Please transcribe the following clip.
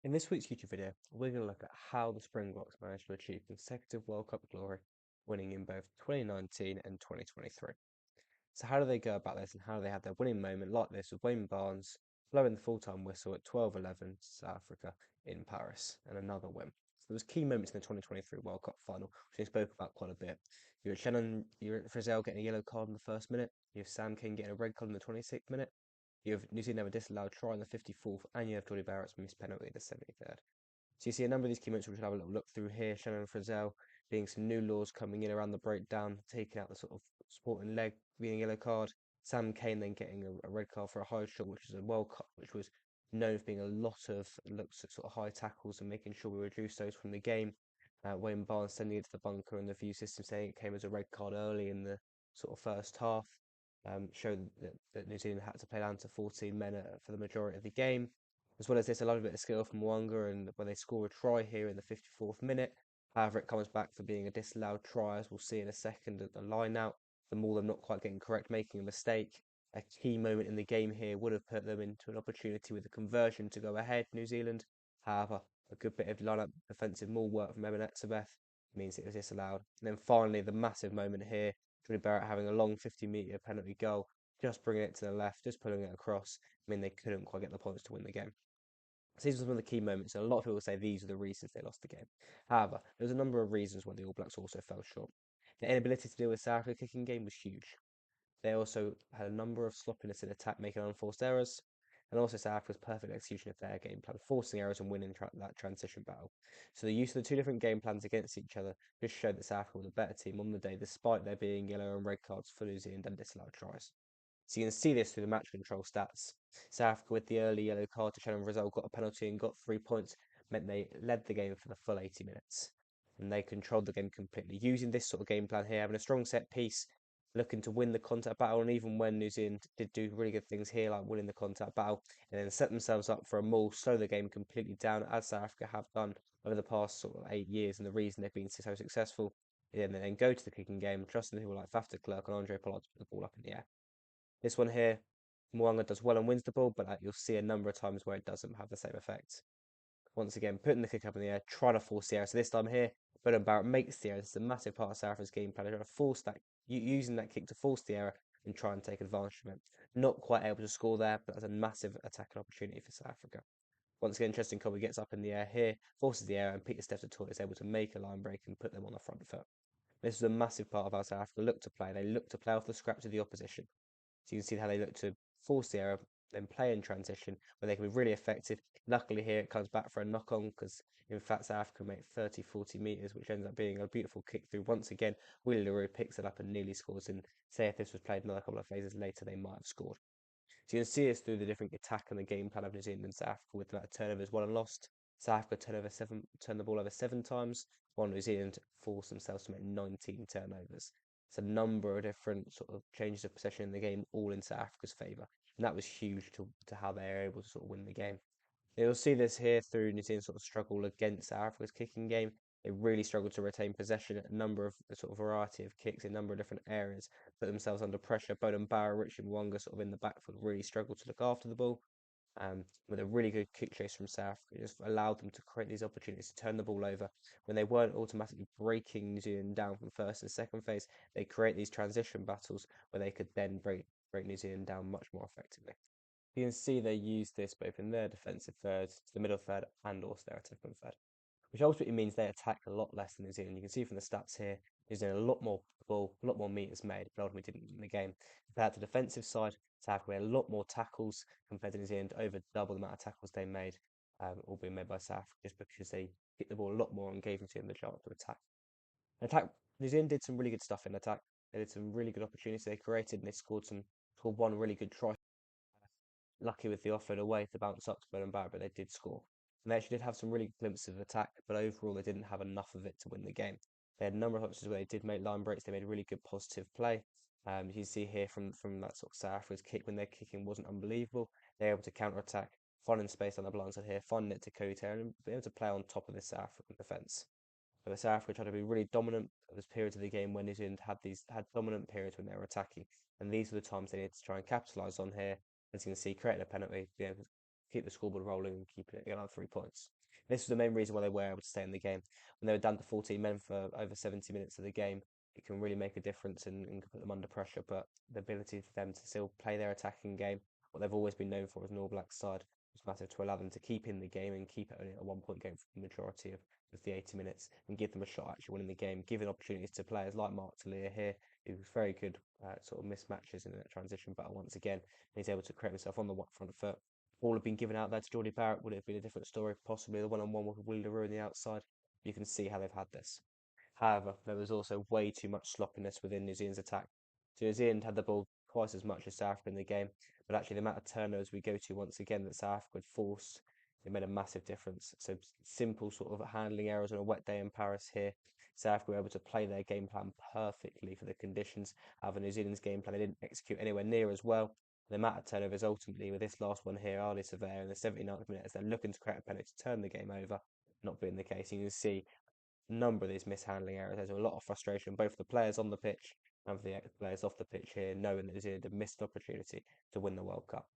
In this week's YouTube video, we're going to look at how the Springboks managed to achieve consecutive World Cup glory, winning in both 2019 and 2023. So how do they go about this, and how do they have their winning moment like this with Wayne Barnes blowing the full-time whistle at 12-11 to South Africa in Paris, and another win. So there was key moments in the 2023 World Cup final, which we spoke about quite a bit. You had Frizzell getting a yellow card in the first minute. You have Sam King getting a red card in the 26th minute. You have New Zealand have a disallowed try in the 54th, and you have Jordy Barrett's missed penalty in the 73rd. So you see a number of these key moments which we'll have a little look through here. Shannon Frizzell being some new laws coming in around the breakdown, taking out the sort of sporting leg being a yellow card. Sam Cane then getting a red card for a high shot, which is a World Cup, which was known for being a lot of looks at sort of high tackles and making sure we reduce those from the game. Wayne Barnes sending it to the bunker and the view system saying it came as a red card early in the sort of first half. Showed that New Zealand had to play down to 14 men for the majority of the game. As well as this, a lot of bit of skill from Mwanga, and when they score a try here in the 54th minute. However, it comes back for being a disallowed try, as we'll see in a second at the line out. The Maul them not quite getting correct, making a mistake. A key moment in the game here would have put them into an opportunity with a conversion to go ahead, New Zealand. However, a good bit of line-up defensive Maul work from Eben Etzebeth means it was disallowed. And then finally, the massive moment here, Jordy Barrett having a long 50-metre penalty goal, just bringing it to the left, just pulling it across. I mean, they couldn't quite get the points to win the game. So these were some of the key moments, and a lot of people say these are the reasons they lost the game. However, there's a number of reasons why the All Blacks also fell short. Their inability to deal with South Africa kicking game was huge. They also had a number of sloppiness in attack, making unforced errors, and also South Africa's perfect execution of their game plan, forcing errors and winning that transition battle. So the use of the two different game plans against each other just showed that South Africa was a better team on the day, despite there being yellow and red cards for New Zealand and disallowed tries. So you can see this through the match control stats. South Africa, with the early yellow card to Shannon Frizzell, got a penalty and got 3 points, meant they led the game for the full 80 minutes. And they controlled the game completely, using this sort of game plan here, having a strong set piece, looking to win the contact battle. And even when New Zealand did do really good things here, like winning the contact battle, and then set themselves up for a maul, slow the game completely down, as South Africa have done over the past sort of 8 years, and the reason they've been so successful. And then go to the kicking game, trusting people like Faf de Klerk and Andre Pollard to put the ball up in the air. This one here, Mwanga does well and wins the ball, but you'll see a number of times where it doesn't have the same effect. Once again, putting the kick up in the air, trying to force the error. So this time here, Bowden Barrett makes the error. This is a massive part of South Africa's game plan. They're trying to force that, using that kick to force the error and try and take advantage of it. Not quite able to score there, but that's a massive attacking opportunity for South Africa. Once again, Tristan Colby gets up in the air here, forces the error, and Peter Steph is able to make a line break and put them on the front foot. This is a massive part of how South Africa look to play. They look to play off the scraps of the opposition. So you can see how they look to force the error, then play in transition, where they can be really effective. Luckily here it comes back for a knock-on, because in fact South Africa made 30-40 metres, which ends up being a beautiful kick through. Once again, Willie LaRue picks it up and nearly scores, and say if this was played another couple of phases later, they might have scored. So you can see us through the different attack and the game plan of New Zealand and South Africa, with that turnovers won and lost. South Africa turned the ball over 7 times, while New Zealand forced themselves to make 19 turnovers. It's a number of different sort of changes of possession in the game, all in South Africa's favour. And that was huge to how they were able to sort of win the game. You'll see this here through New Zealand's sort of struggle against South Africa's kicking game. They really struggled to retain possession at a number of sort of variety of kicks in a number of different areas, put themselves under pressure. Bowden Barrett, Richard Mwanga sort of in the backfield really struggled to look after the ball. With a really good kick chase from South, it just allowed them to create these opportunities to turn the ball over. When they weren't automatically breaking New Zealand down from first and second phase, they create these transition battles where they could then break New Zealand down much more effectively. You can see they use this both in their defensive third, to the middle third, and also their attacking third, which ultimately means they attack a lot less than New Zealand. You can see from the stats here, New Zealand a lot more ball, a lot more meters made, but ultimately didn't win the game. Compared to the defensive side, South Africa had a lot more tackles compared to New Zealand, over double the amount of tackles they made, all being made by South Africa, just because they hit the ball a lot more and gave New Zealand the chance to attack. New Zealand did some really good stuff in attack. They did some really good opportunities they created, and they scored one really good try. Lucky with the offload away to bounce up to Bowden Barrett, but they did score. And they actually did have some really good glimpses of attack, but overall they didn't have enough of it to win the game. They had a number of options where they did make line breaks. They made a really good positive play. You can see here from that sort of South Africa's kick, when their kicking wasn't unbelievable, they were able to counter attack, finding space on the blind side here, finding it to Cody Taylor, and be able to play on top of this South African defence. But South Africa tried to be really dominant. There was periods of the game when New Zealand had dominant periods when they were attacking, and these were the times they needed to try and capitalise on here. As you can see, creating a penalty, be able to keep the scoreboard rolling and keep it another 3 points. This was the main reason why they were able to stay in the game. When they were down to 14 men for over 70 minutes of the game, it can really make a difference and can put them under pressure. But the ability for them to still play their attacking game, what they've always been known for as an All Blacks side, was massive to allow them to keep in the game and keep it only a 1 point game for the majority of the 80 minutes and give them a shot at actually winning the game, giving opportunities to players like Mark Talia here, who was very good sort of mismatches in that transition battle once again. And he's able to create himself on the front foot. Ball had been given out there to Geordie Barrett, would it have been a different story? Possibly the one-on-one with Willie LaRue on the outside. You can see how they've had this. However, there was also way too much sloppiness within New Zealand's attack. So New Zealand had the ball twice as much as South Africa in the game, but actually the amount of turnovers we go to once again that South Africa had forced, it made a massive difference. So simple sort of handling errors on a wet day in Paris here. South Africa were able to play their game plan perfectly for the conditions. However, New Zealand's game plan they didn't execute anywhere near as well. The amount of turnovers ultimately with this last one here, Ali Surveyor in the 79th minute, as they're looking to create a penalty to turn the game over, not being the case. You can see a number of these mishandling errors. There's a lot of frustration, both for the players on the pitch and for the players off the pitch here, knowing that New Zealand had missed an opportunity to win the World Cup.